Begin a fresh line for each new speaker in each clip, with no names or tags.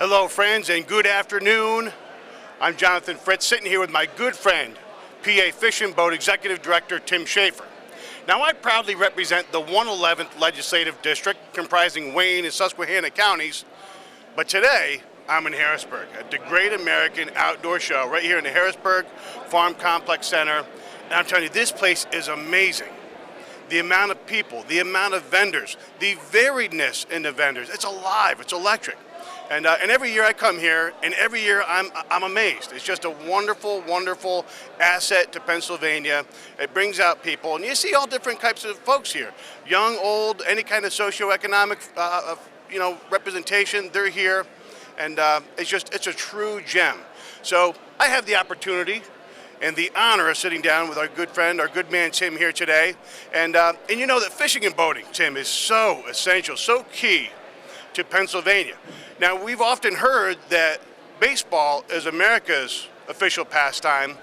Hello, friends, and good afternoon. I'm Jonathan Fritz, sitting here with my good friend, PA Fishing Boat Executive Director Tim Schaefer. Now, I proudly represent the 111th Legislative District, comprising Wayne and Susquehanna counties, but today I'm in Harrisburg at the Great American Outdoor Show right here in the Harrisburg Farm Complex Center. And I'm telling you, this place is amazing. The amount of people, the amount of vendors, the variedness in the vendors, it's alive, it's electric. And every year I come here, and every year I'm amazed. It's just a wonderful, wonderful asset to Pennsylvania. It brings out people, and you see all different types of folks here. Young, old, any kind of socioeconomic representation, they're here. And it's a true gem. So I have the opportunity and the honor of sitting down with our good friend, our good man Tim here today. And you know that fishing and boating, Tim, is so essential, so key to Pennsylvania. Now, we've often heard that baseball is America's official pastime,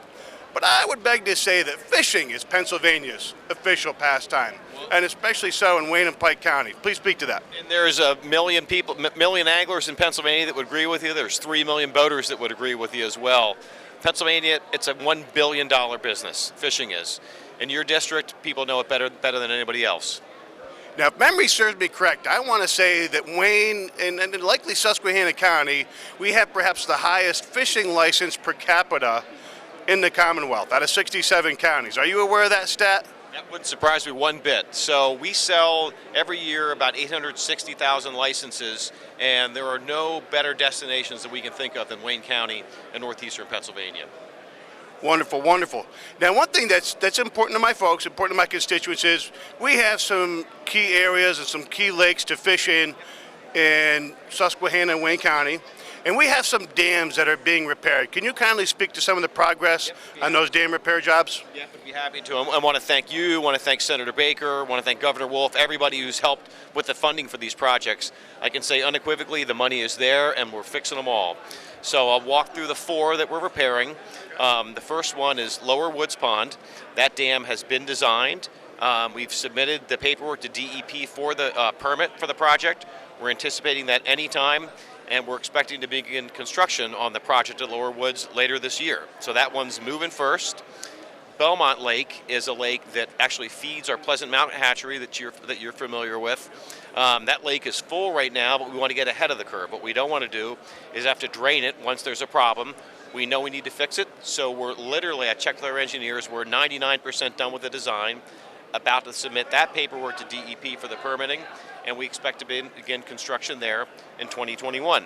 but I would beg to say that fishing is Pennsylvania's official pastime, and especially so in Wayne and Pike County. Please speak to that.
And there's a million anglers in Pennsylvania that would agree with you. There's 3 million boaters that would agree with you as well. Pennsylvania, it's a $1 billion business, fishing is. In your district, people know it better than anybody else.
Now, if memory serves me correct, I want to say that Wayne and likely Susquehanna County, we have perhaps the highest fishing license per capita in the Commonwealth out of 67 counties. Are you aware of that stat?
That wouldn't surprise me one bit. So we sell every year about 860,000 licenses, and there are no better destinations that we can think of than Wayne County and northeastern Pennsylvania.
Wonderful, wonderful. Now, one thing that's important to my folks, important to my constituents is we have some key areas and some key lakes to fish in Susquehanna and Wayne County, and we have some dams that are being repaired. Can you kindly speak to some of the progress on those dam repair jobs?
Yeah, I'd be happy to. I want to thank you, I want to thank Senator Baker, I want to thank Governor Wolf, everybody who's helped with the funding for these projects. I can say unequivocally the money is there and we're fixing them all. So I'll walk through the 4 that we're repairing. The first one is Lower Woods Pond. That dam has been designed. We've submitted the paperwork to DEP for the permit for the project. We're anticipating that anytime, and we're expecting to begin construction on the project at Lower Woods later this year. So that one's moving first. Belmont Lake is a lake that actually feeds our Pleasant Mountain hatchery that you're familiar with. That lake is full right now, but we want to get ahead of the curve. What we don't want to do is have to drain it once there's a problem. We know we need to fix it, so we're literally, I checked with our engineers, we're 99% done with the design, about to submit that paperwork to DEP for the permitting, and we expect to begin construction there in 2021.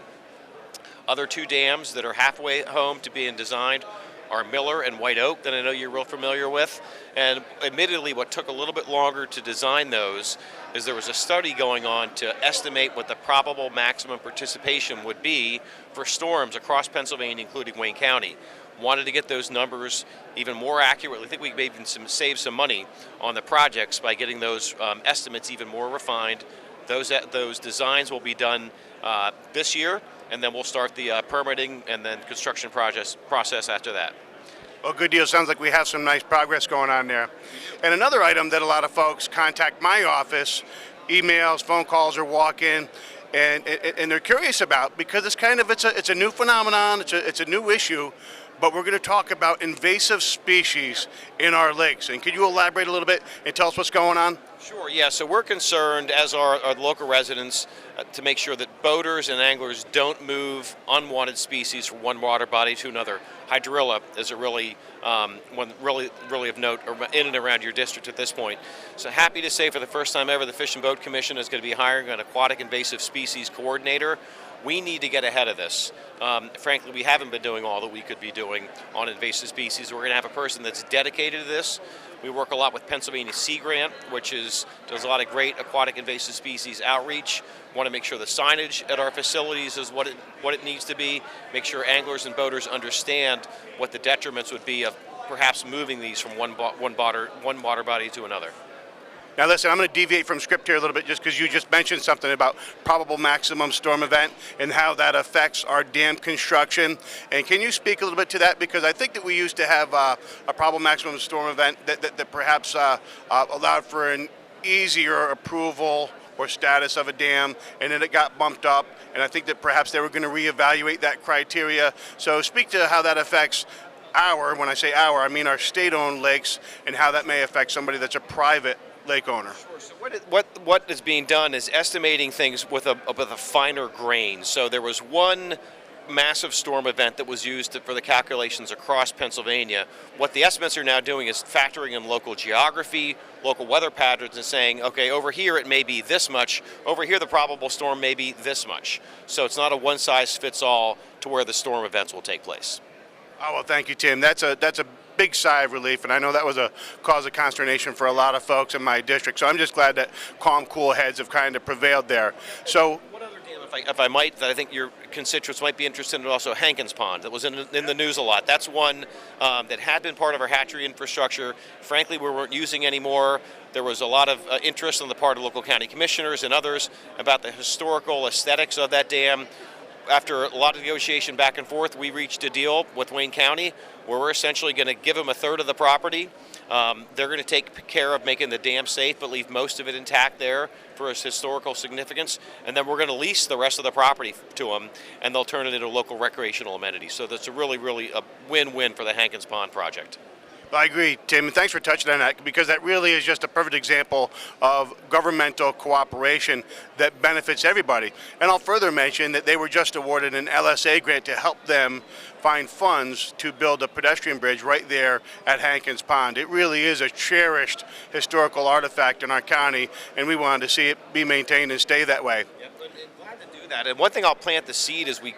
Other 2 dams that are halfway home to being designed are Miller and White Oak that I know you're real familiar with. And admittedly, what took a little bit longer to design those is there was a study going on to estimate what the probable maximum participation would be for storms across Pennsylvania, including Wayne County. Wanted to get those numbers even more accurately. I think we may even save some money on the projects by getting those estimates even more refined. Those designs will be done this year, and then we'll start the permitting and then construction process after that.
Well, good deal. Sounds like we have some nice progress going on there. And another item that a lot of folks contact my office, emails, phone calls, or walk-in, and they're curious about, because it's a new phenomenon, it's a new issue, but we're going to talk about invasive species in our lakes. And could you elaborate a little bit and tell us what's going on?
Sure, yeah. So we're concerned, as our local residents, to make sure that boaters and anglers don't move unwanted species from one water body to another. Hydrilla is a really of note in and around your district at this point. So happy to say for the first time ever, the Fish and Boat Commission is going to be hiring an aquatic invasive species coordinator. We need to get ahead of this. Frankly, we haven't been doing all that we could be doing on invasive species. We're going to have a person that's dedicated to this. We work a lot with Pennsylvania Sea Grant, which does a lot of great aquatic invasive species outreach. Want to make sure the signage at our facilities is what it needs to be. Make sure anglers and boaters understand what the detriments would be of perhaps moving these from one water body to another.
Now listen, I'm going to deviate from script here a little bit just because you just mentioned something about probable maximum storm event and how that affects our dam construction. And can you speak a little bit to that? Because I think that we used to have a probable maximum storm event that perhaps allowed for an easier approval or status of a dam, and then it got bumped up, and I think that perhaps they were going to reevaluate that criteria. So speak to how that affects when I say our, I mean our state-owned lakes, and how that may affect somebody that's a private lake owner.
Sure. So what is being done is estimating things with a finer grain. So there was one massive storm event that was used for the calculations across Pennsylvania. What the estimates are now doing is factoring in local geography, local weather patterns, and saying, okay, over here it may be this much, over here the probable storm may be this much. So it's not a one-size-fits-all to where the storm events will take place.
Oh, well, thank you, Tim. That's a big sigh of relief, and I know that was a cause of consternation for a lot of folks in my district. So I'm just glad that calm, cool heads have kind of prevailed there. So,
one other dam, if I might, that I think your constituents might be interested in, also Hankins Pond, that was in the news a lot. That's one that had been part of our hatchery infrastructure. Frankly, we weren't using anymore. There was a lot of interest on the part of local county commissioners and others about the historical aesthetics of that dam. After a lot of negotiation back and forth, we reached a deal with Wayne County where we're essentially going to give them a third of the property. They're going to take care of making the dam safe, but leave most of it intact there for its historical significance. And then we're going to lease the rest of the property to them, and they'll turn it into local recreational amenities. So that's a really a win-win for the Hankins Pond project.
I agree, Tim, and thanks for touching on that, because that really is just a perfect example of governmental cooperation that benefits everybody. And I'll further mention that they were just awarded an LSA grant to help them find funds to build a pedestrian bridge right there at Hankins Pond. It really is a cherished historical artifact in our county, and we wanted to see it be maintained and stay that way.
That. And one thing I'll plant the seed as we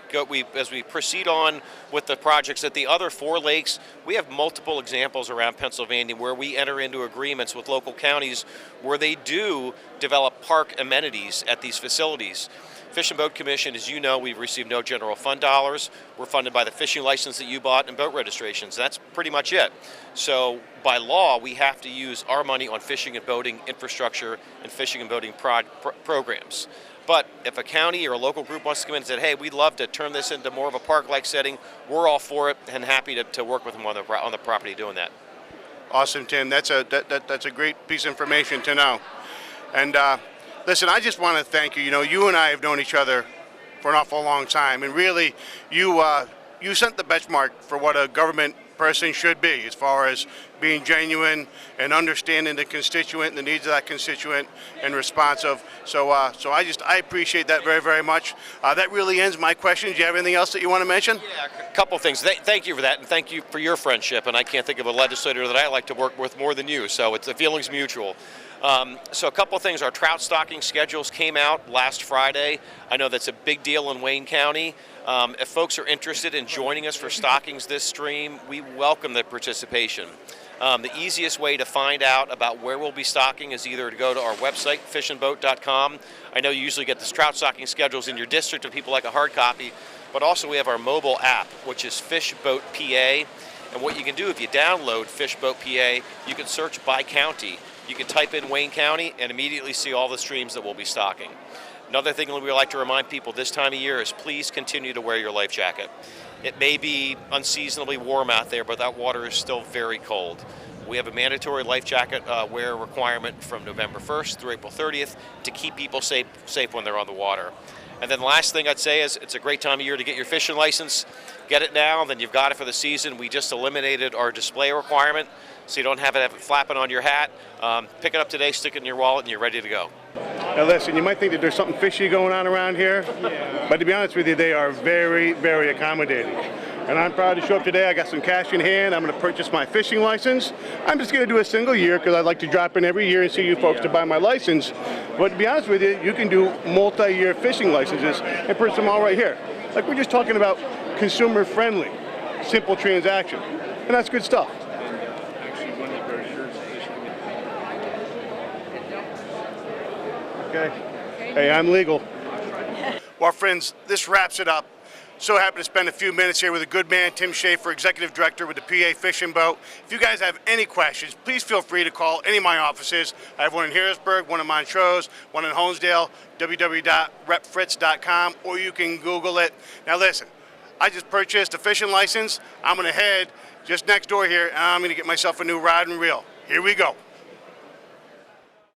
proceed on with the projects at the other 4 lakes. We have multiple examples around Pennsylvania where we enter into agreements with local counties where they do develop park amenities at these facilities. Fish and Boat Commission, as you know, we've received no general fund dollars. We're funded by the fishing license that you bought and boat registrations. That's pretty much it. So by law, we have to use our money on fishing and boating infrastructure and fishing and boating programs. But if a county or a local group wants to come in and say, hey, we'd love to turn this into more of a park-like setting, we're all for it and happy to work with them on the property doing that.
Awesome, Tim. That's a great piece of information to know. And listen, I just want to thank you. You know, you and I have known each other for an awful long time, and really, you set the benchmark for what a government person should be, as far as being genuine and understanding the constituent and the needs of that constituent and responsive. So I appreciate that very, very much. That really ends my questions. Do you have anything else that you want to mention?
Yeah, a couple things. Thank you for that, and thank you for your friendship. And I can't think of a legislator that I like to work with more than you, so the feeling's mutual. So a couple of things. Our trout stocking schedules came out last Friday. I know that's a big deal in Wayne County. If folks are interested in joining us for stockings this stream, we welcome the participation. The easiest way to find out about where we'll be stocking is either to go to our website, fishandboat.com. I know you usually get the trout stocking schedules in your district if people like a hard copy, but also we have our mobile app, which is Fish Boat PA. And what you can do if you download Fish Boat PA, you can search by county. You can type in Wayne County and immediately see all the streams that we'll be stocking. Another thing we like to remind people this time of year is please continue to wear your life jacket. It may be unseasonably warm out there, but that water is still very cold. We have a mandatory life jacket wear requirement from November 1st through April 30th to keep people safe when they're on the water. And then the last thing I'd say is it's a great time of year to get your fishing license. Get it now, then you've got it for the season. We just eliminated our display requirement, so you don't have it flapping on your hat. Pick it up today, stick it in your wallet, and you're ready to go.
Now listen, you might think that there's something fishy going on around here, but to be honest with you, they are very, very accommodating. And I'm proud to show up today. I got some cash in hand. I'm going to purchase my fishing license. I'm just going to do a single year because I'd like to drop in every year and see you folks to buy my license. But to be honest with you, you can do multi-year fishing licenses and purchase them all right here. Like we're just talking about consumer-friendly, simple transaction. And that's good stuff. Okay. Hey, I'm legal. Well, friends, this wraps it up. So happy to spend a few minutes here with a good man, Tim Schaefer, Executive Director with the PA Fishing Boat. If you guys have any questions, please feel free to call any of my offices. I have one in Harrisburg, one in Montrose, one in Honesdale, www.repfritz.com, or you can Google it. Now listen, I just purchased a fishing license. I'm going to head just next door here, and I'm going to get myself a new rod and reel. Here we go.